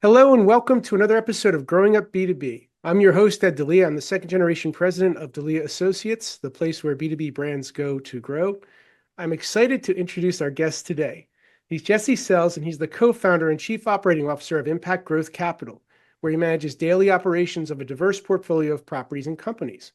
Hello and welcome to another episode of Growing Up B2B. I'm your host, Delia. I'm the second generation president of Delia Associates, the place where B2B brands go to grow. I'm excited to introduce our guest today. He's Jesse Sells, and he's the co-founder and chief operating officer of Impact Growth Capital, where he manages daily operations of a diverse portfolio of properties and companies.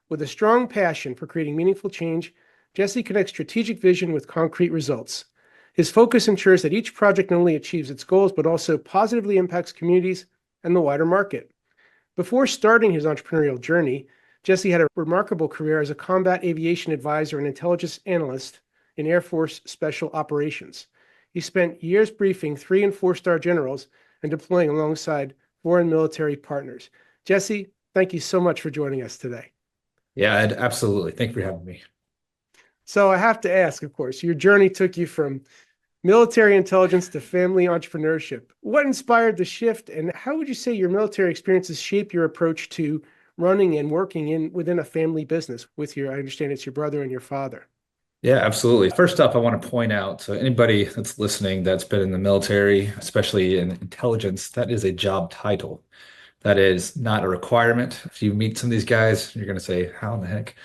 With a strong passion for creating meaningful change, Jesse connects strategic vision with concrete results. His focus ensures that each project not only achieves its goals, but also positively impacts communities and the wider market. Before starting his entrepreneurial journey, Jesse had a remarkable career as a combat aviation advisor and intelligence analyst in Air Force Special Operations. He spent years briefing 3- and 4-star generals and deploying alongside foreign military partners. Jesse, thank you so much for joining us today. Yeah, absolutely. Thank you for having me. So I have to ask, of course, your journey took you from military intelligence to family entrepreneurship. What inspired the shift, and how would you say your military experiences shape your approach to running and working within a family business with I understand it's your brother and your father? Yeah, absolutely. First up, I want to point out to anybody that's listening that's been in the military, especially in intelligence, that is a job title. That is not a requirement. If you meet some of these guys, you're going to say, how in the heck?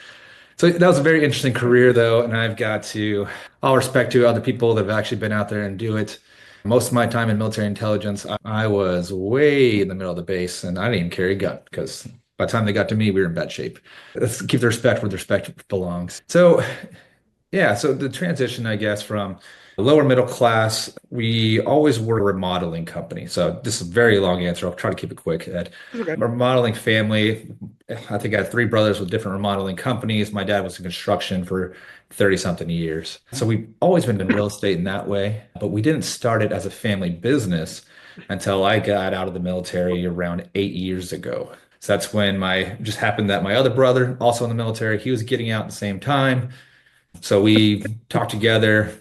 So that was a very interesting career, though, and I've got to all respect to other people that have actually been out there and do it. Most of my time in military intelligence, I was way in the middle of the base, and I didn't even carry a gun because by the time they got to me, we were in bad shape. Let's keep the respect where the respect belongs. So the transition, I guess, from lower middle class, we always were a remodeling company. So this is a very long answer. I'll try to keep it quick, Ed. Okay. Remodeling family. I think I had three brothers with different remodeling companies. My dad was in construction for 30 something years. So we've always been in real estate in that way, but we didn't start it as a family business until I got out of the military around 8 years ago. So that's when just happened that my other brother, also in the military, he was getting out at the same time. So we talked together,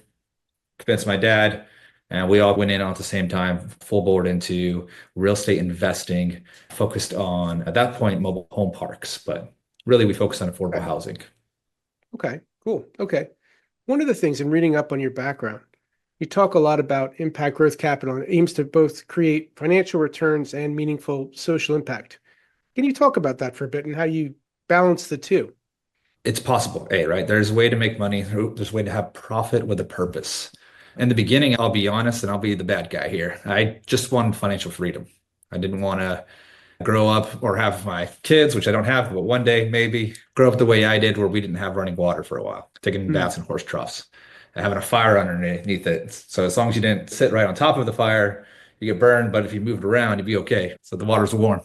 convinced my dad, and we all went in at the same time, full board into real estate investing, focused on, at that point, mobile home parks, but really we focused on affordable Okay. housing. Okay, cool. Okay. One of the things in reading up on your background, you talk a lot about impact growth capital, and it aims to both create financial returns and meaningful social impact. Can you talk about that for a bit and how you balance the two? It's possible, right? There's a way to make money. There's a way to have profit with a purpose. In the beginning, I'll be honest and I'll be the bad guy here. I just wanted financial freedom. I didn't want to grow up or have my kids, which I don't have, but one day maybe grow up the way I did, where we didn't have running water for a while, taking Mm. baths in horse troughs, and having a fire underneath it. So as long as you didn't sit right on top of the fire, you get burned, but if you moved around, you'd be okay. So the water's warm.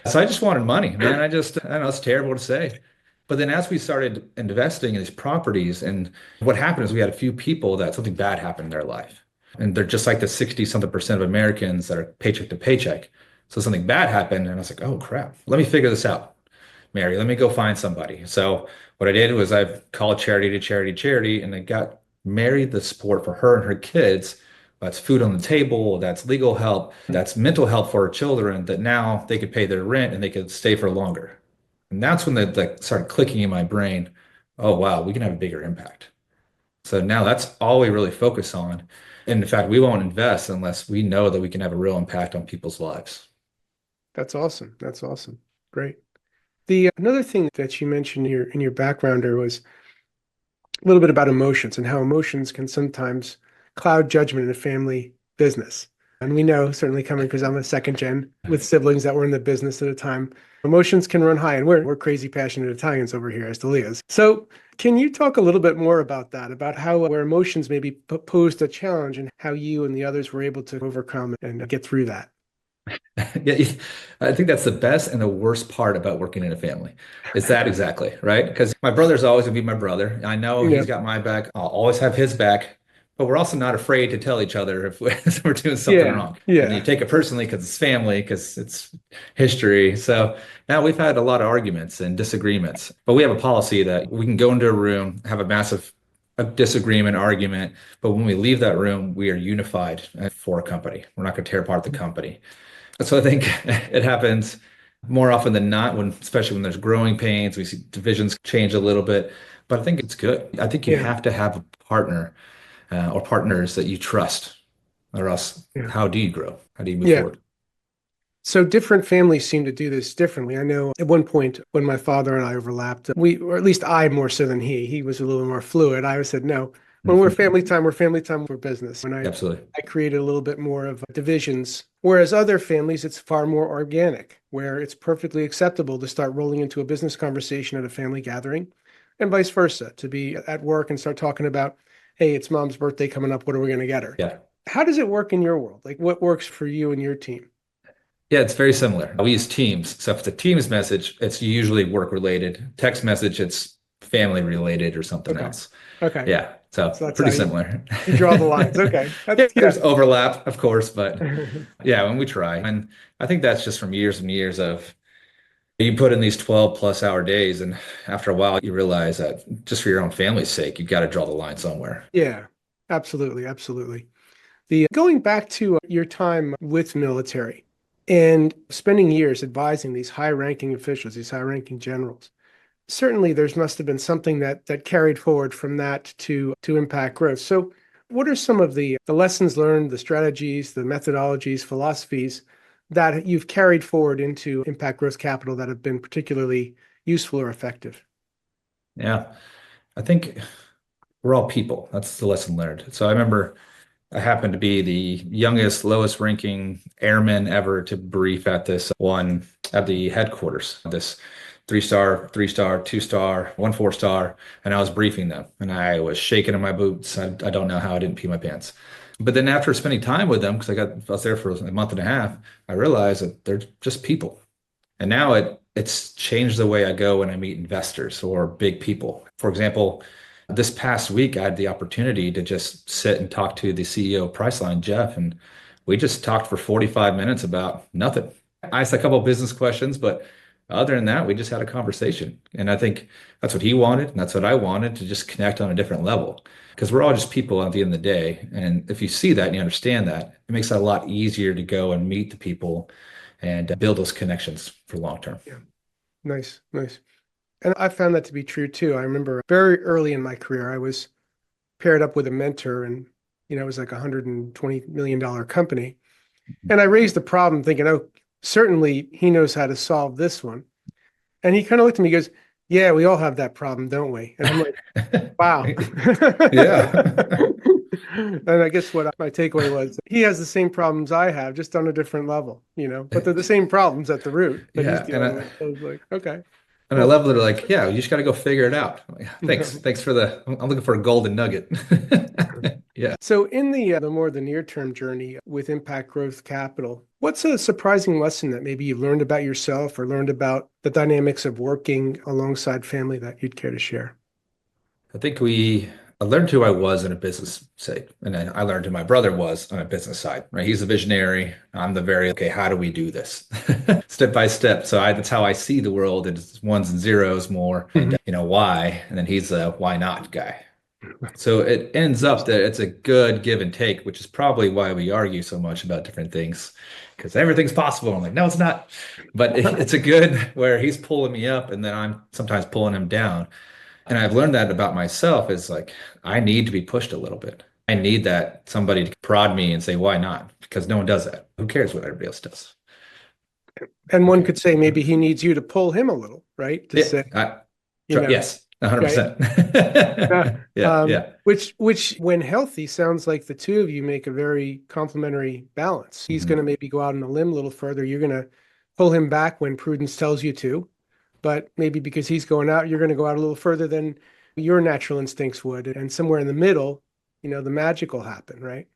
So I just wanted money, man. I don't know, it's terrible to say. But then as we started investing in these properties, and what happened is we had a few people that something bad happened in their life. And they're just like the 60 something percent of Americans that are paycheck to paycheck. So something bad happened, and I was like, oh crap, let me figure this out. Mary, let me go find somebody. So what I did was I called charity to charity to charity, and I got Mary the support for her and her kids. That's food on the table, that's legal help, that's mental help for her children, that now they could pay their rent and they could stay for longer. And that's when they like started clicking in my brain. Oh wow, we can have a bigger impact. So now that's all we really focus on. And in fact, we won't invest unless we know that we can have a real impact on people's lives. That's awesome. That's awesome. Great. The another thing that you mentioned in your backgrounder was a little bit about emotions and how emotions can sometimes cloud judgment in a family business. And we know, certainly coming because I'm a second gen with siblings that were in the business at a time, emotions can run high, and we're crazy passionate Italians over here as Delia's. So can you talk a little bit more about that, about how where emotions maybe posed a challenge and how you and the others were able to overcome and get through that? Yeah, I think that's the best and the worst part about working in a family is that exactly, right? Because my brother's always gonna be my brother. I know Yeah, he's got my back. I'll always have his back, but we're also not afraid to tell each other if if we're doing something yeah, wrong. And you yeah. take it personally because it's family, because it's history. So now we've had a lot of arguments and disagreements, but we have a policy that we can go into a room, have a disagreement, argument, but when we leave that room, we are unified for a company. We're not going to tear apart the company. So I think it happens more often than not when, especially when there's growing pains, we see divisions change a little bit, but I think it's good. I think you Yeah. have to have a partner or partners that you trust. or else Yeah. how do you grow? How do you move Yeah. forward? So different families seem to do this differently. I know at one point when my father and I overlapped, or at least I more so than he was a little more fluid. I always said, no, when we're family time, we're business. And Absolutely. I created a little bit more of divisions. Whereas other families, it's far more organic, where it's perfectly acceptable to start rolling into a business conversation at a family gathering and vice versa, to be at work and start talking about, hey, it's mom's birthday coming up. What are we going to get her? Yeah. How does it work in your world? Like what works for you and your team? Yeah, it's very similar. We use Teams. So if it's a Teams message, it's usually work related. Text message, it's family related or something Okay. else. Okay. Yeah. So So that's how pretty similar. you draw the lines. Okay. Yeah, That's there's yeah. overlap, of course, but yeah, when we try. And I think that's just from years and years of you put in these 12 plus hour days, and after a while, you realize that just for your own family's sake, you've got to draw the line somewhere. Yeah. Absolutely. Absolutely. The going back to your time with military and spending years advising these high-ranking officials, these high-ranking generals. Certainly there's must have been something that carried forward from that to impact growth. So what are some of the lessons learned, the strategies, the methodologies, philosophies that you've carried forward into impact growth capital that have been particularly useful or effective? Yeah. I think we're all people. That's the lesson learned. So I remember I happened to be the youngest, lowest ranking airman ever to brief at this one at the headquarters, this three-star, two-star, one four-star, and I was briefing them and I was shaking in my boots. I don't know how I didn't pee my pants. But then after spending time with them, because I was there for a month and a half, I realized that they're just people. And now it's changed the way I go when I meet investors or big people. For example, this past week I had the opportunity to just sit and talk to the CEO of Priceline, Jeff, and we just talked for 45 minutes about nothing. I asked a couple of business questions, but other than that, we just had a conversation. And I think that's what he wanted, and that's what I wanted to just connect on a different level. Because we're all just people at the end of the day. And if you see that and you understand that, it makes it a lot easier to go and meet the people and build those connections for long term. Yeah. Nice, nice. And I found that to be true too. I remember very early in my career, I was paired up with a mentor and, it was like a $120 million company. And I raised the problem thinking, oh, certainly he knows how to solve this one. And he kind of looked at me and goes, yeah, we all have that problem, don't we? And I'm like, wow. Yeah. And I guess what my takeaway was, he has the same problems I have, just on a different level, but they're the same problems at the root that he's Yeah. And dealing with. So I was like, okay, I cool. love that they're like, yeah, you just got to go figure it out. I'm like, thanks. Thanks for I'm looking for a golden nugget. Yeah. So in the more the near term journey with Impact Growth Capital, what's a surprising lesson that maybe you learned about yourself or learned about the dynamics of working alongside family that you'd care to share? I think I learned who I was in a business side, and then I learned who my brother was on a business side, right? He's a visionary. I'm the very, okay, how do we do this? Step by step. So that's how I see the world. It's ones and zeros more, Mhm. and why? And then he's a why not guy. So it ends up that it's a good give and take, which is probably why we argue so much about different things, because everything's possible. I'm like, no, it's not. But it's a good where he's pulling me up, and then I'm sometimes pulling him down. And I've learned that about myself is like, I need to be pushed a little bit. I need that somebody to prod me and say, why not? Because no one does that. Who cares what everybody else does? And one Okay. could say maybe he needs you to pull him a little, right? To Yeah. say, you know, Yes, right? 100%. Uh, Yeah. Yeah. which when healthy sounds like the two of you make a very complementary balance. He's going to Mhm. maybe go out on a limb a little further. You're going to pull him back when prudence tells you to, but maybe because he's going out, you're going to go out a little further than your natural instincts would. And somewhere in the middle, the magic will happen, right?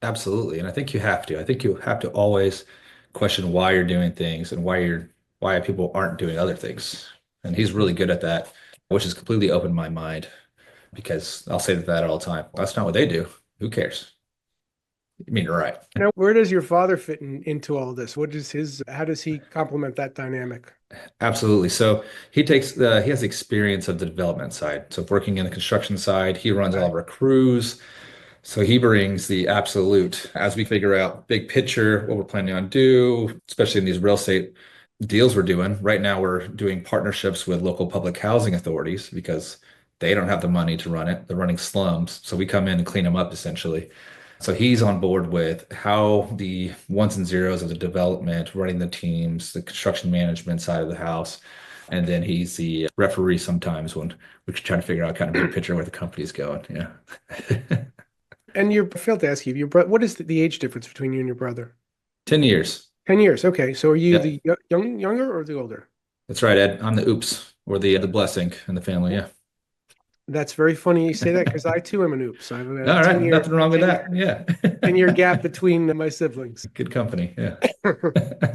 Absolutely. And I think you have to. I think you have to always question why you're doing things and why people aren't doing other things. And he's really good at that, which has completely opened my mind because I'll say that all the time. That's not what they do. Who cares? I mean, you're right. Now, where does your father fit into all this? How does he complement that dynamic? Absolutely. So he has experience of the development side. So working in the construction side, he runs all Okay. of our crews. So he brings the absolute as we figure out big picture, what we're planning on do, especially in these real estate deals we're doing. Right now, we're doing partnerships with local public housing authorities because they don't have the money to run it. They're running slums. So we come in and clean them up essentially. So he's on board with how the ones and zeros of the development, running the teams, the construction management side of the house. And then he's the referee sometimes when we're trying to figure out kind of big picture where the company's going. Yeah. And I failed to ask you, your bro what is the age difference between you and your brother? 10 years. 10 years. Okay. So are you Yeah, the younger or the older? that's right, Ed. I'm the oops or the blessing in the family. Yeah. That's very funny you say that because I too am an oops. I have a All right. Nothing wrong with 10 that. Yeah. 10-year gap between my siblings. Good company. Yeah.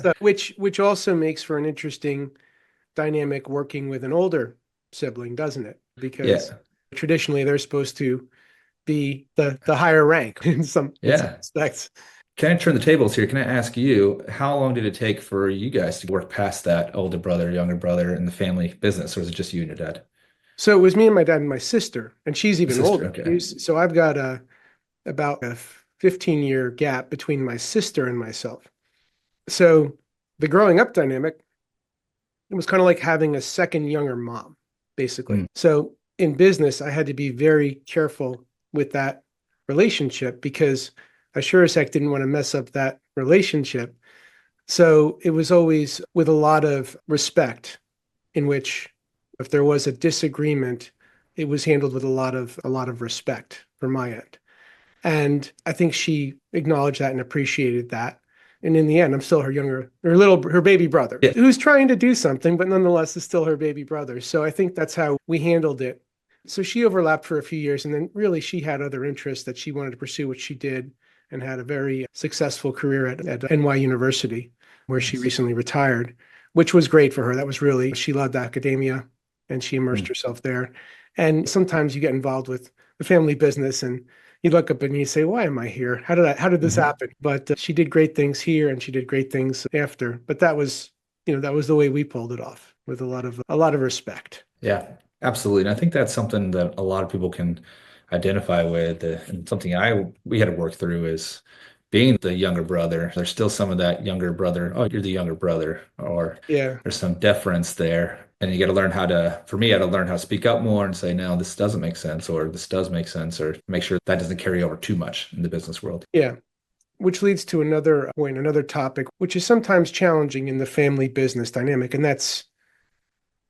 So, which also makes for an interesting dynamic working with an older sibling, doesn't it? Because Yeah. traditionally they're supposed to be the higher rank in some Yeah. aspects. Can I turn the tables here? Can I ask you, how long did it take for you guys to work past that older brother, younger brother in the family business, or was it just you and your dad? So it was me and my dad and my sister, and she's The even sister. older. Okay. So I've got about a 15-year gap between my sister and myself. So the growing up dynamic, it was kind of like having a second younger mom, basically. Mm. So in business, I had to be very careful with that relationship because I sure as heck didn't want to mess up that relationship. So it was always with a lot of respect, in which if there was a disagreement, it was handled with a lot of respect from my end. And I think she acknowledged that and appreciated that. And in the end, I'm still her baby brother, Yeah. who's trying to do something, but nonetheless is still her baby brother. So I think that's how we handled it. So she overlapped for a few years, and then really she had other interests that she wanted to pursue, which she did, and had a very successful career at NY University, where she Nice. recently retired, which was great for her. That was really, she loved academia and she immersed Mm. herself there. And sometimes you get involved with the family business and you look up and you say, why am I here? How did this Mhm. happen? But she did great things here and she did great things after. But that was the way we pulled it off with a lot of respect. Yeah, absolutely. And I think that's something that a lot of people can identify with. And something we had to work through is being the younger brother. There's still some of that younger brother. Oh, you're the younger brother, or Yeah. there's some deference there. And you got to learn for me, I had to learn how to speak up more and say, no, this doesn't make sense, or this does make sense, or make sure that doesn't carry over too much in the business world. Yeah. Which leads to another point, another topic, which is sometimes challenging in the family business dynamic, and that's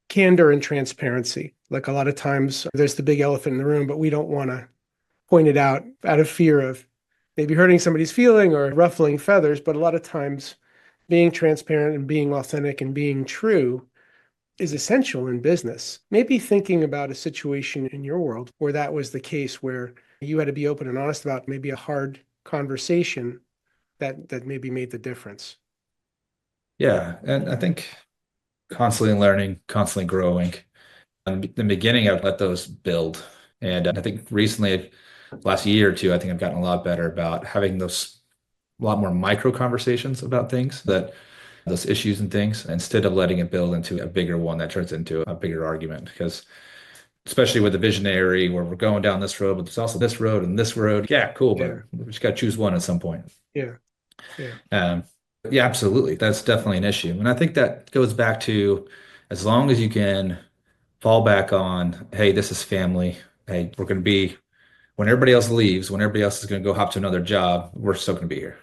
candor and transparency. Like a lot of times there's the big elephant in the room, but we don't want to point it out of fear of maybe hurting somebody's feeling or ruffling feathers. But a lot of times being transparent and being authentic and being true is essential in business. Maybe thinking about a situation in your world where that was the case, where you had to be open and honest about maybe a hard conversation that maybe made the difference. Yeah. And I think constantly learning, constantly growing. In the beginning, I would let those build. And I think recently, last year or two, I think I've gotten a lot better about having those a lot more micro conversations about things that those issues and things instead of letting it build into a bigger one that turns into a bigger argument. Because especially with the visionary where we're going down this road, but there's also this road and this road. Yeah, cool, but Yeah, we just got to choose one at some point. yeah, yeah, Um, yeah, absolutely. That's definitely an issue. And I think that goes back to as long as you can fall back on, hey, this is family. Hey, we're going to be, when everybody else leaves, when everybody else is going to go hop to another job, we're still going to be here.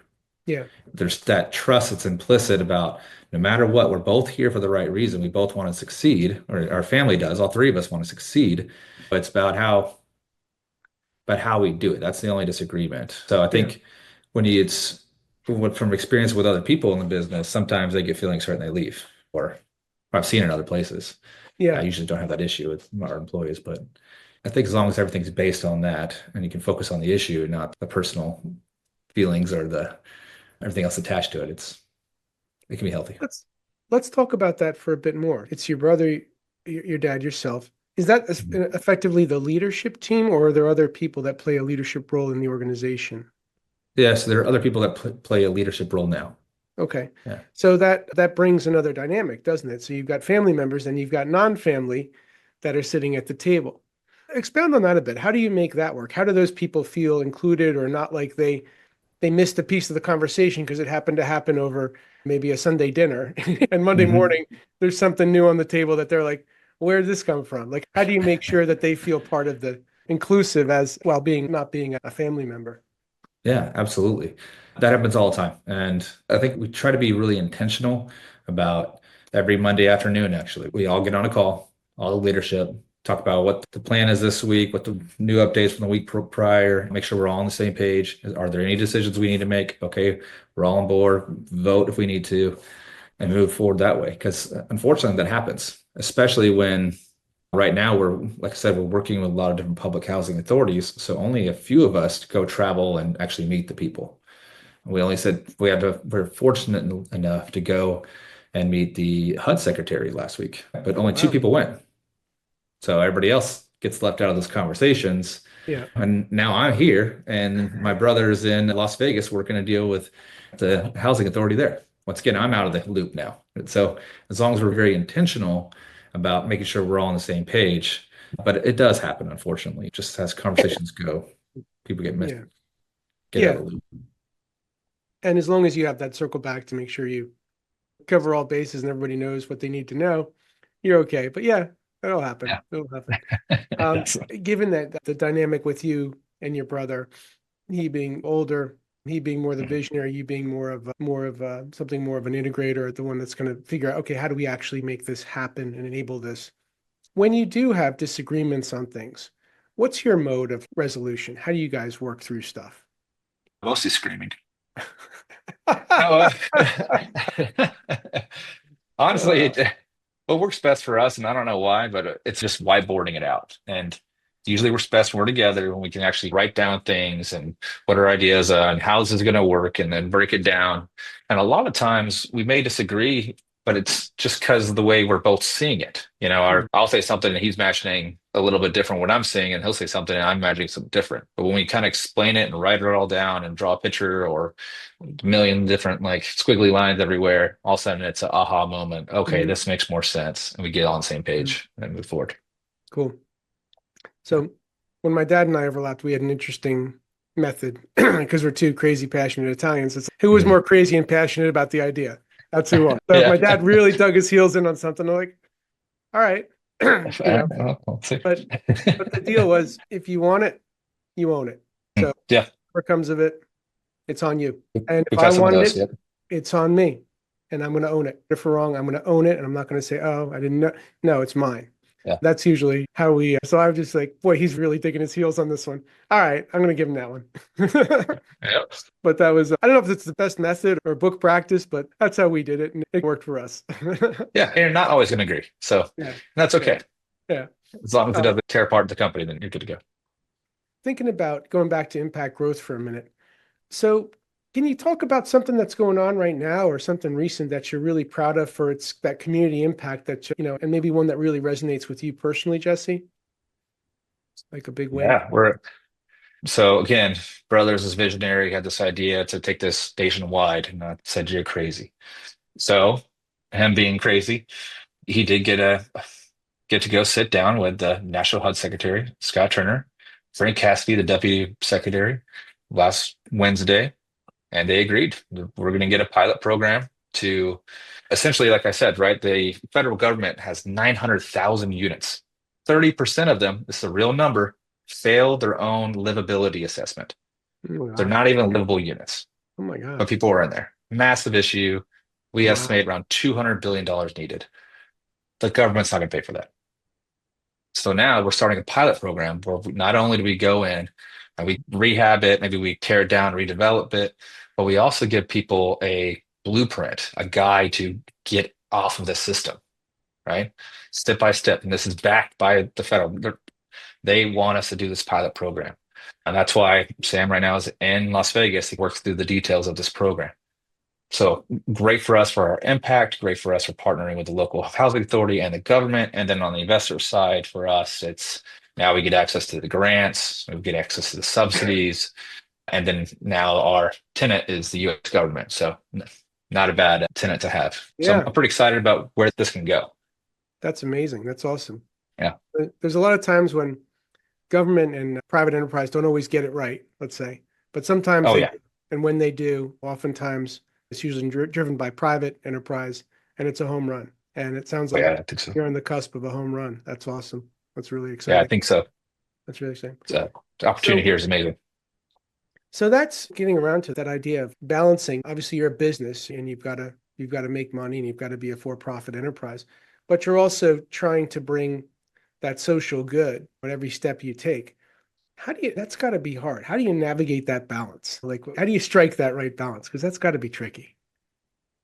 yeah, There's that trust that's implicit about no matter what, we're both here for the right reason. We both want to succeed, or our family does. All three of us want to succeed. But it's about how we do it. That's the only disagreement. So I yeah, think it's from experience with other people in the business, sometimes they get feelings hurt and they leave, or I've seen it in other places. I yeah. usually don't have that issue with our employees, but I think as long as everything's based on that and you can focus on the issue, not the personal feelings or the everything else attached to it, it can be healthy. Let's talk about that for a bit more. It's your brother, your dad, yourself. Is that Mhm. effectively the leadership team, or are there other people that play a leadership role in the organization? Yeah, so there are other people that play a leadership role now. Okay. Yeah. So that brings another dynamic, doesn't it? So you've got family members and you've got non-family that are sitting at the table. Expound on that a bit. How do you make that work? How do those people feel included or not, like they missed a piece of the conversation because it happened to happen over maybe a Sunday dinner and Monday Hmm. morning there's something new on the table that they're like, where did this come from? Like, how do you make sure that they feel part of the inclusive as while being not being a family member? Yeah, absolutely. That happens all the time. And I think we try to be really intentional about every Monday afternoon, actually. We all get on a call, all the leadership, talk about what the plan is this week, what the new updates from the week prior, make sure we're all on the same page. Are there any decisions we need to make? Okay, we're all on board, vote if we need to, and move forward that way. Because unfortunately, that happens, especially when right now we're, like I said, we're working with a lot of different public housing authorities. So only a few of us go travel and actually meet the people. We only said we're fortunate enough to go and meet the HUD secretary last week, but only two Wow. people went. So everybody else gets left out of those conversations. Yeah. And now I'm here, and my brother's in Las Vegas working a deal with the housing authority there. Once again, I'm out of the loop now. And so as long as we're very intentional about making sure we're all on the same page, but it does happen, unfortunately, just as conversations go, people Yeah. get out Yeah. of the loop. And as long as you have that circle back to make sure you cover all bases and everybody knows what they need to know, you're okay. But yeah, that'll happen. Yeah. It'll happen. Yes. Given that the dynamic with you and your brother, he being older, he being more the visionary, you being more of something more of an integrator, the one that's going to figure out, okay, how do we actually make this happen and enable this? When you do have disagreements on things, what's your mode of resolution? How do you guys work through stuff? Mostly screaming. No, honestly, Uh, what works best for us, and I don't know why, but it's just whiteboarding it out. And usually works best when we're together when we can actually write down things and what our ideas are and how this is going to work and then break it down. And a lot of times we may disagree, but it's just because of the way we're both seeing it. I'll say something and he's imagining a little bit different what I'm seeing, and he'll say something and I'm imagining something different. But when we kind of explain it and write it all down and draw a picture or a million different like squiggly lines everywhere, all of a sudden it's an aha moment. Okay, mhm, this makes more sense. And we get on the same mhm. page and move forward. Cool. So when my dad and I overlapped, we had an interesting method because we're two crazy passionate Italians. It's who was Mhm. more crazy and passionate about the idea. That's who won. So if Yeah. my dad really dug his heels in on something, I'm like, all right, We'll see. but the deal was if you want it, you own it. So Yeah, whatever comes of it, it's on you. And if we've I had some of wanted those. it, Yep. it's on me. And I'm going to own it. If we're wrong, I'm going to own it. And I'm not going to say, oh, I didn't know. No, it's mine. Yeah. That's usually how we. So I was just like, boy, he's really digging his heels on this one. All right, I'm going to give him that one. Yep. But that was, I don't know if it's the best method or book practice, but that's how we did it. And it worked for us. Yeah. And you're not always going to agree. So Yeah. that's Yeah. okay. Yeah. As long as it Uh, doesn't tear apart the company, then you're good to go. Thinking about going back to impact growth for a minute. So, can you talk about something that's going on right now or something recent that you're really proud of for its that community impact that and maybe one that really resonates with you personally, Jesse? Like a big win? Yeah. So again, Brothers is visionary, had this idea to take this nationwide, and I said, "You're crazy." So, him being crazy, he did get to go sit down with the National HUD Secretary, Scott Turner, Frank Cassidy, the Deputy Secretary, last Wednesday, and they agreed. We're going to get a pilot program to essentially, like I said, right? The federal government has 900,000 units. 30% of them, this is a real number, failed their own livability assessment. Oh, They're wow. not even livable units, Oh my but gosh. people are in there. Massive issue. We Wow. estimate around $200 billion needed. The government's not going to pay for that. So now we're starting a pilot program where not only do we go in and we rehab it, maybe we tear it down, redevelop it, but we also give people a blueprint, a guide to get off of the system, right? Step by step. And this is backed by the federal. They want us to do this pilot program. And that's why Sam right now is in Las Vegas. He works through the details of this program. So great for us for our impact, great for us for partnering with the local housing authority and the government. And then on the investor side for us, it's now we get access to the grants, we get access to the subsidies, and then now our tenant is the US government. So not a bad tenant to have. So Yeah, I'm pretty excited about where this can go. that's amazing. That's awesome. Yeah. There's a lot of times when government and private enterprise don't always get it right, let's say, but sometimes Oh they yeah. do. And when they do, oftentimes it's usually driven by private enterprise and it's a home run. And it sounds Oh like yeah, I think so. you're on the cusp of a home run. That's awesome. That's really Yeah, I exciting. think so. That's really exciting. So the opportunity So, here is amazing. So that's getting around to that idea of balancing. Obviously, you're a business and you've got to make money and you've got to be a for-profit enterprise, but you're also trying to bring that social good at every step you take. That's got to be hard. How do you navigate that balance? Like, how do you strike that right balance? Because that's got to be tricky.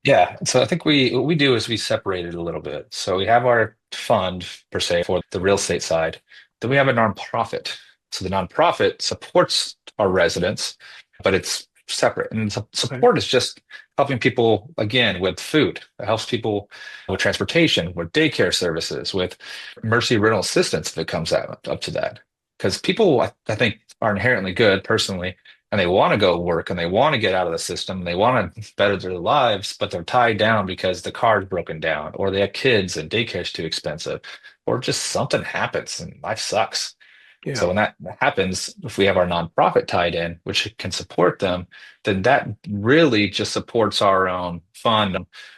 Yeah, so I think what we do is we separate it a little bit. So we have our fund per se for the real estate side. Then we have a nonprofit. So the nonprofit supports our residents, but it's separate. And Okay. support is just helping people again with food. It helps people with transportation, with daycare services, with emergency rental assistance if it comes out up to that. Because people, I think, are inherently good personally and they want to go work and they want to get out of the system and they want to better their lives, but they're tied down because the car's broken down or they have kids and daycare's too expensive or just something happens and life sucks. Yeah. So when that happens, if we have our nonprofit tied in, which can support them, then that really just supports our own fund,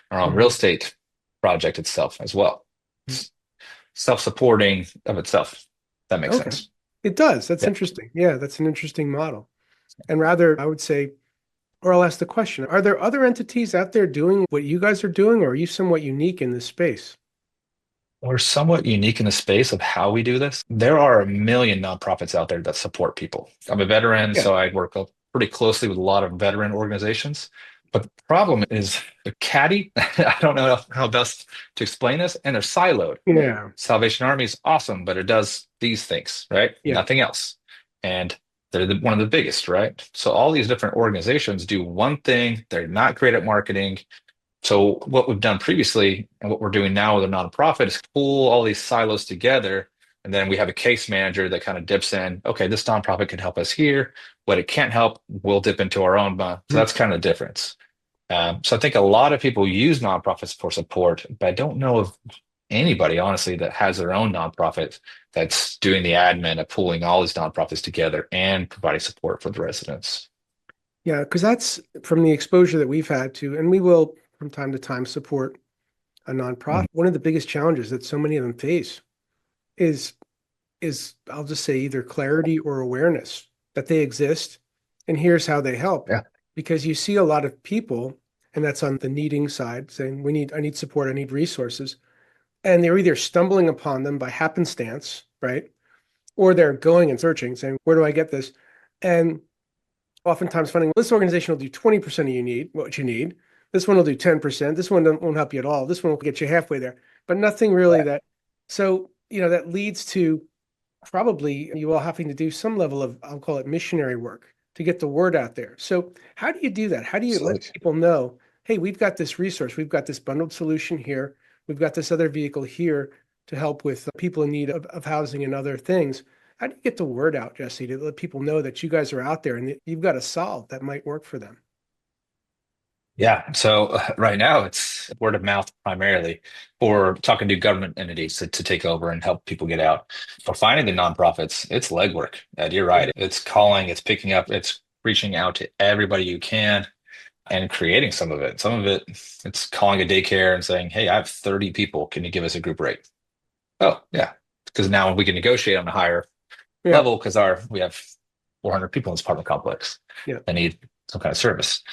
our own real Mhm. estate project itself as well. It's self-supporting of itself. That makes Okay. sense. It does. That's Yeah. interesting. Yeah, that's an interesting model. And rather, I would say, or I'll ask the question, are there other entities out there doing what you guys are doing, or are you somewhat unique in this space? We're somewhat unique in the space of how we do this. There are a million nonprofits out there that support people. I'm a veteran, Yeah. so I work pretty closely with a lot of veteran organizations. But the problem is they're catty. I don't know how best to explain this, and they're siloed. Yeah. Salvation Army is awesome, but it does these things, right? Yeah. Nothing else. And they're one of the biggest, right? So all these different organizations do one thing. They're not great at marketing. So what we've done previously and what we're doing now with a nonprofit is pull all these silos together. And then we have a case manager that kind of dips in. Okay, this nonprofit can help us here. What it can't help, we'll dip into our own. So Mhm. that's kind of the difference. So I think a lot of people use nonprofits for support, but I don't know of anybody, honestly, that has their own nonprofit that's doing the admin of pulling all these nonprofits together and providing support for the residents. Yeah, because that's from the exposure that we've had to, and we will from time to time support a nonprofit. Mhm. One of the biggest challenges that so many of them face is I'll just say either clarity or awareness that they exist, and here's how they help. Yeah. Because you see a lot of people, and that's on the needing side, saying I need support, I need resources, and they're either stumbling upon them by happenstance, right? Or they're going and searching, saying, where do I get this? And oftentimes finding this organization will do 20% of what you need. This one will do 10%. This one won't help you at all. This one will get you halfway there, but nothing really Right. so, that leads to probably you all having to do some level of, I'll call it missionary work to get the word out there. So how do you do that? How do you let Absolutely. people know, hey, we've got this resource, we've got this bundled solution here, we've got this other vehicle here to help with people in need of housing and other things. How do you get the word out, Jesse, to let people know that you guys are out there and that you've got a solve that might work for them? Yeah. So right now it's word of mouth primarily for talking to government entities to take over and help people get out. For finding the nonprofits, it's legwork. Ed, you're Yeah. right. It's calling, it's picking up, it's reaching out to everybody you can and creating some of it. Some of it, it's calling a daycare and saying, hey, I have 30 people. Can you give us a group rate? Oh, yeah. Because now we can negotiate on a higher Yeah. level because we have 400 people in this apartment complex Yeah. that need some kind of service.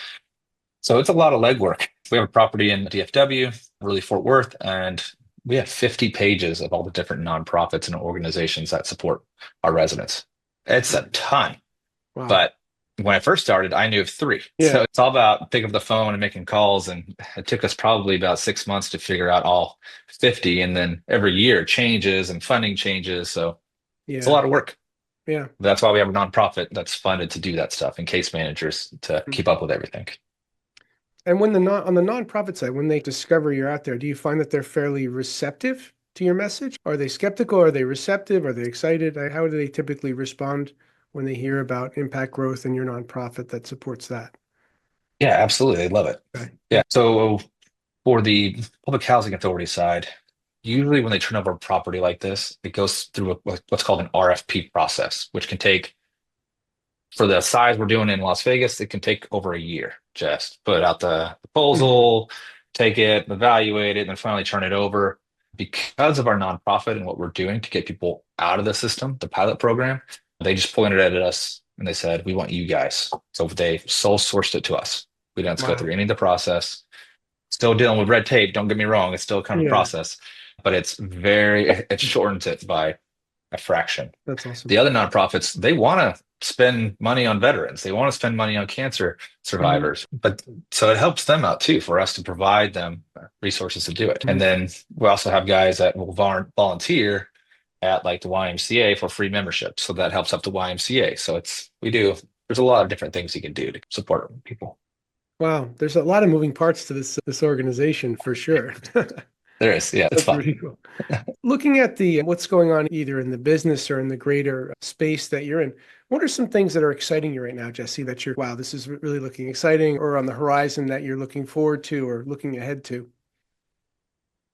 So it's a lot of legwork. We have a property in DFW, really Fort Worth, and we have 50 pages of all the different nonprofits and organizations that support our residents. It's a ton. Wow. But when I first started, I knew of three. Yeah. So it's all about picking up the phone and making calls. And it took us probably about 6 months to figure out all 50. And then every year changes and funding changes. So it's a Yeah. lot of work. Yeah. That's why we have a nonprofit that's funded to do that stuff and case managers to keep up with everything. And when on the nonprofit side, when they discover you're out there, do you find that they're fairly receptive to your message? Are they skeptical? Are they receptive? Are they excited? How do they typically respond when they hear about impact growth in your nonprofit that supports that? Yeah, absolutely. They love it. Okay. Yeah. So for the public housing authority side, usually when they turn over a property like this, it goes through what's called an RFP process, which can take, for the size we're doing in Las Vegas, it can take over a year. Just put out the Mhm. proposal, take it, evaluate it, and then finally turn it over. Because of our nonprofit and what we're doing to get people out of the system, the pilot program, they just pointed it at us and they said, we want you guys. So they sole sourced it to us. We didn't have to go Wow. through any of the process. Still dealing with red tape. Don't get me wrong. It's still kind of a Yeah, process, but it shortens it by a fraction. that's awesome. The other nonprofits, they want to spend money on veterans. They want to spend money on cancer survivors, but so it helps them out too for us to provide them resources to do it. And then we also have guys that will volunteer at like the YMCA for free membership. So that helps up the YMCA. So there's a lot of different things you can do to support people. Wow, there's a lot of moving parts to this organization for sure. There is, yeah, it's That's fun. really cool. Looking at what's going on either in the business or in the greater space that you're in, what are some things that are exciting you right now, Jesse, that wow, this is really looking exciting, or on the horizon that you're looking forward to or looking ahead to?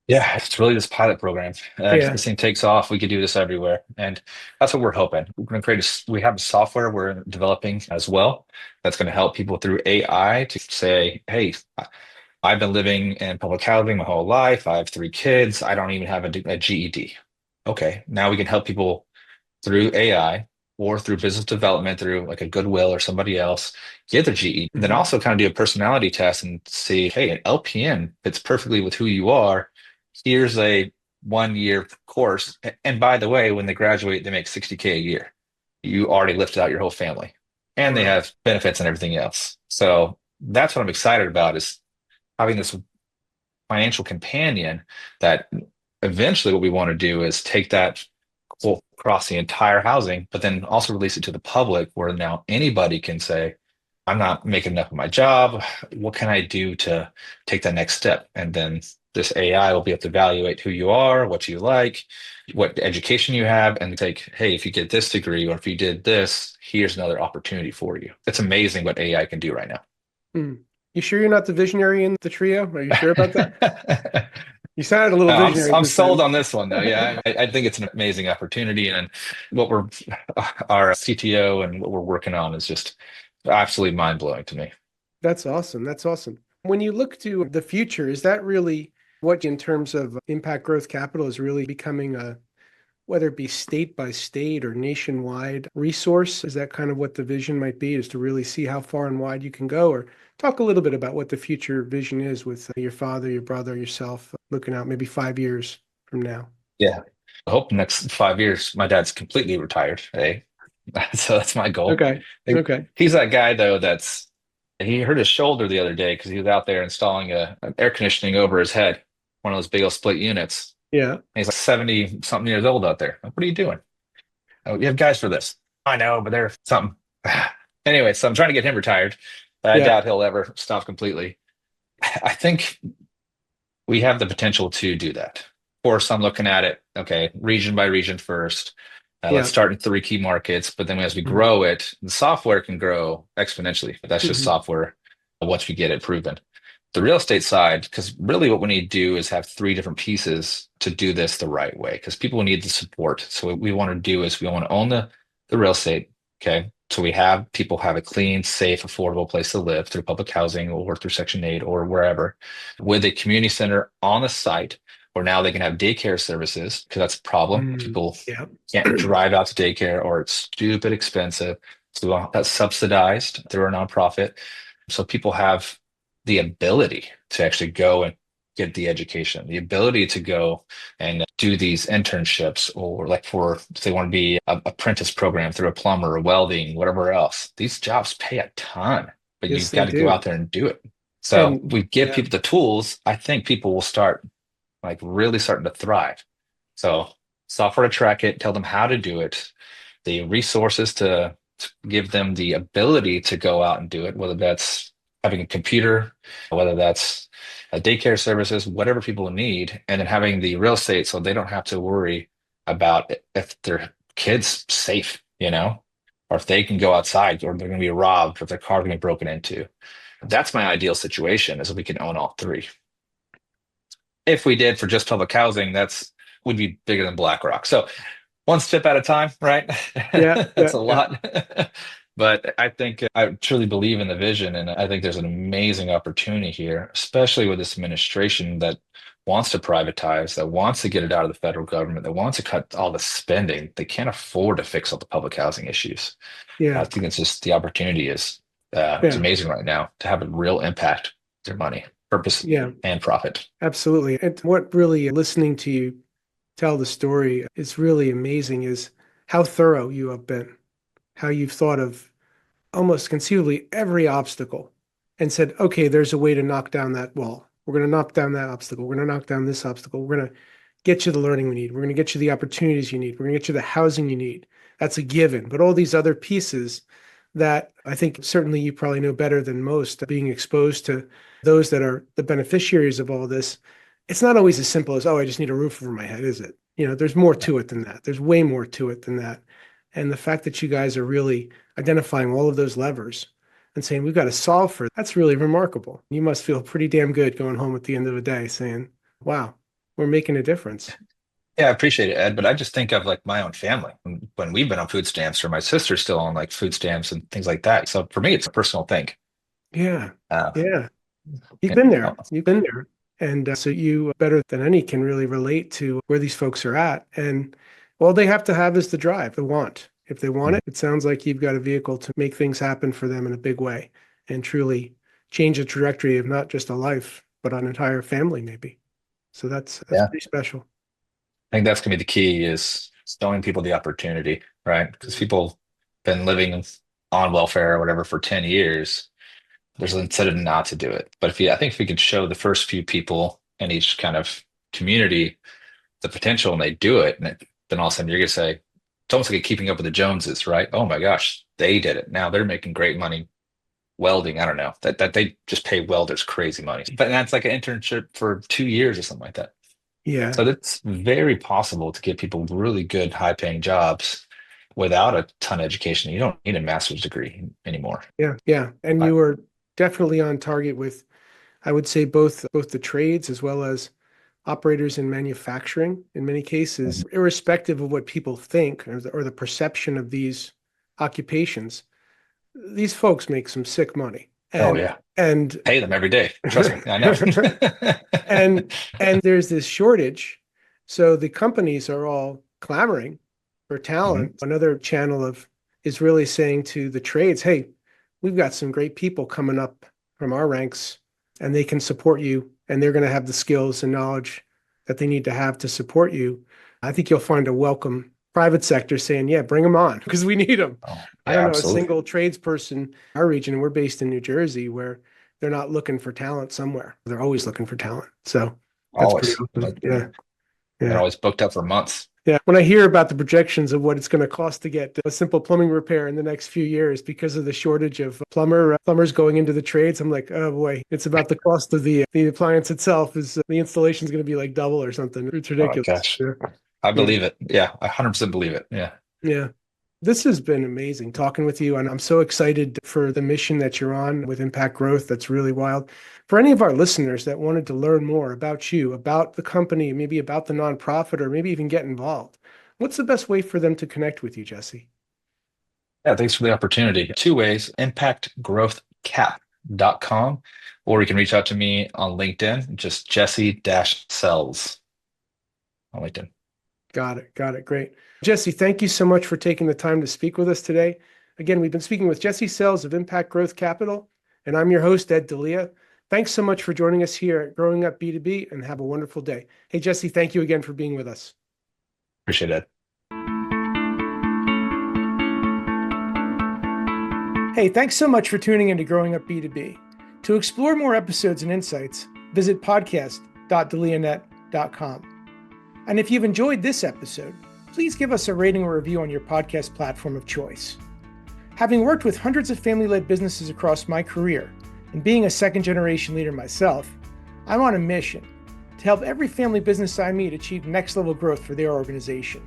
Yeah, it's really this pilot program. If Yeah. this thing takes off, we could do this everywhere. And that's what we're hoping. We're going to we have a software we're developing as well that's going to help people through AI to say, hey, I've been living in public housing my whole life. I have 3 kids. I don't even have a GED. Okay, now we can help people through AI or through business development, through like a Goodwill or somebody else, get their GED. Then also kind of do a personality test and see, hey, an LPN fits perfectly with who you are. Here's a 1 year course. And by the way, when they graduate, they make 60K a year. You already lifted out your whole family and they Wow. have benefits and everything else. So that's what I'm excited about, is having this financial companion that eventually what we want to do is take that across the entire housing, but then also release it to the public where now anybody can say, I'm not making enough of my job. What can I do to take that next step? And then this AI will be able to evaluate who you are, what you like, what education you have, and take, hey, if you get this degree or if you did this, here's another opportunity for you. It's amazing what AI can do right now. You sure you're not the visionary in the trio? Are you sure about that? You sounded a little visionary I'm this sold time. on this one though. Yeah, I think it's an amazing opportunity, and what our CTO and what we're working on is just absolutely mind blowing to me. That's awesome. That's awesome. When you look to the future, is that really what, in terms of impact growth capital, is really becoming whether it be state by state or nationwide resource? Is that kind of what the vision might be, is to really see how far and wide you can go? Or talk a little bit about what the future vision is with your father, your brother, yourself, looking out maybe 5 years from now. Yeah, I hope the next 5 years my dad's completely retired. Hey, so that's my goal. Okay. Okay. He's that guy though he hurt his shoulder the other day because he was out there installing an air conditioning over his head, one of those big old split units. Yeah. And he's like 70 something years old out there. Like, what are you doing? Oh, you have guys for this. I know, but they're something. Anyway, so I'm trying to get him retired. I doubt he'll ever stop completely. I think we have the potential to do that. Of course, I'm looking at it, okay, region by region first. Let's start in 3 key markets, but then as we grow it, the software can grow exponentially. But that's just software once we get it proven. The real estate side, because really what we need to do is have 3 different pieces to do this the right way, because people need the support. So what we want to do is we want to own the real estate, okay? So people have a clean, safe, affordable place to live through public housing or through Section 8 or wherever, with a community center on the site where now they can have daycare services, because that's a problem. People can't drive out to daycare, or it's stupid expensive. So that's subsidized through a nonprofit. So people have the ability to actually go and get the education, the ability to go and do these internships, or like if they want to be an apprentice program through a plumber or welding, whatever else. These jobs pay a ton, but Yes, you've they got to go do. out there and do it. So And we give people the tools. I think people will start like really starting to thrive. So software to track it, tell them how to do it, the resources to give them the ability to go out and do it, whether that's having a computer, whether that's daycare services, whatever people need, and then having the real estate so they don't have to worry about if their kid's safe, or if they can go outside, or they're going to be robbed, or if their car going to be broken into. That's my ideal situation, is if we can own all 3. If we did for just public housing, would be bigger than BlackRock. So one step at a time, right? Yeah, That's a lot. But I think I truly believe in the vision, and I think there's an amazing opportunity here, especially with this administration that wants to privatize, that wants to get it out of the federal government, that wants to cut all the spending. They can't afford to fix all the public housing issues. I Yeah. think it's just the opportunity is it's Yeah. amazing right now to have a real impact with their money, purpose, Yeah. and profit. Absolutely. And what really listening to you tell the story is really amazing is how thorough you have been, how you've thought of almost conceivably every obstacle and said, okay, there's a way to knock down that wall. We're going to knock down that obstacle. We're going to knock down this obstacle. We're going to get you the learning we need. We're going to get you the opportunities you need. We're going to get you the housing you need. That's a given. But all these other pieces that I think certainly you probably know better than most, being exposed to those that are the beneficiaries of all this, it's not always as simple as, oh, I just need a roof over my head, is it? There's more to it than that. There's way more to it than that. And the fact that you guys are really identifying all of those levers and saying, we've got to solve for it, that's really remarkable. You must feel pretty damn good going home at the end of the day saying, wow, we're making a difference. Yeah, I appreciate it, Ed. But I just think of like my own family when we've been on food stamps, or my sister's still on like food stamps and things like that. So for me, it's a personal thing. Yeah. Uh, Yeah. You've and, been there. You've been there. And so you, better than any, can really relate to where these folks are at. And all they have to have is the drive, the want. If they want it, it sounds like you've got a vehicle to make things happen for them in a big way and truly change the trajectory of not just a life, but an entire family, maybe. So that's yeah, pretty special. I think that's gonna be the key is showing people the opportunity, right? Because people been living on welfare or whatever for 10 years. There's an incentive not to do it. But I think if we could show the first few people in each kind of community the potential and they do it, then all of a sudden you're gonna say, it's almost like keeping up with the Joneses, right? Oh my gosh, they did it. Now they're making great money welding. I don't know that they just pay welders crazy money, but that's like an internship for 2 years or something like that. Yeah. So it's very possible to get people really good, high-paying jobs without a ton of education. You don't need a master's degree anymore. Yeah. Yeah. And But you were definitely on target with, I would say, both the trades as well as operators in manufacturing in many cases, Mhm. irrespective of what people think or the perception of these occupations, these folks make some sick money. Oh And yeah, and pay them every day. Trust me, I know. and and there's this shortage. So the companies are all clamoring for Mhm. talent. Another channel of is really saying to the trades, hey, we've got some great people coming up from our ranks and they can support you and they're going to have the skills and knowledge that they need to have to support you. I think you'll find a welcome private sector saying, yeah, bring them on because we need them. Oh, I yeah, don't know a absolutely. single tradesperson in our region. We're based in New Jersey where they're not looking for talent somewhere. They're always looking for talent. So that's pretty Always. awesome. Yeah. They're Yeah. always booked up for months. Yeah. When I hear about the projections of what it's going to cost to get a simple plumbing repair in the next few years because of the shortage of plumbers going into the trades, I'm like, oh boy, it's about the cost of the appliance itself is the installation is going to be like double or something. It's Oh my ridiculous. gosh. Yeah. I Yeah. believe it. Yeah, I 100% believe it. Yeah. Yeah. This has been amazing talking with you, and I'm so excited for the mission that you're on with Impact Growth. That's really wild. For any of our listeners that wanted to learn more about you, about the company, maybe about the nonprofit, or maybe even get involved, what's the best way for them to connect with you, Jesse? Yeah, thanks for the opportunity. Two ways, impactgrowthcap.com, or you can reach out to me on LinkedIn, just Jesse-Sells on LinkedIn. Got it. Got it. Great. Jesse, thank you so much for taking the time to speak with us today. Again, we've been speaking with Jesse Sells of Impact Growth Capital, and I'm your host, Ed Delia. Thanks so much for joining us here at Growing Up B2B, and have a wonderful day. Hey, Jesse, thank you again for being with us. Appreciate it. Hey, thanks so much for tuning into Growing Up B2B. To explore more episodes and insights, visit podcast.delianet.com. And if you've enjoyed this episode, please give us a rating or review on your podcast platform of choice. Having worked with hundreds of family-led businesses across my career, and being a second-generation leader myself, I'm on a mission to help every family business I meet achieve next-level growth for their organization.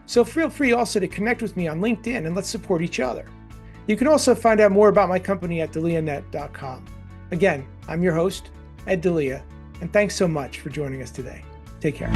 So feel free also to connect with me on LinkedIn and let's support each other. You can also find out more about my company at delianet.com. Again, I'm your host, Ed Delia, and thanks so much for joining us today. Take care.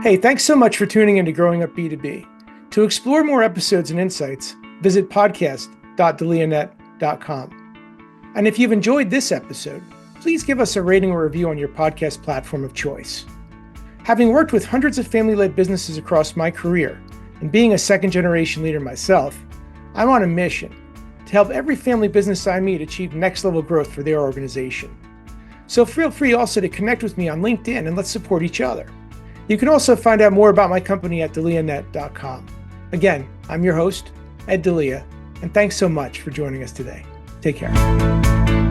Hey, thanks so much for tuning into Growing Up B2B. To explore more episodes and insights, visit podcast.delianet.com. And if you've enjoyed this episode, please give us a rating or review on your podcast platform of choice. Having worked with hundreds of family-led businesses across my career, and being a second-generation leader myself, I'm on a mission to help every family business I meet achieve next-level growth for their organization. So feel free also to connect with me on LinkedIn and let's support each other. You can also find out more about my company at delianet.com. Again, I'm your host, Ed Delia, and thanks so much for joining us today. Take care.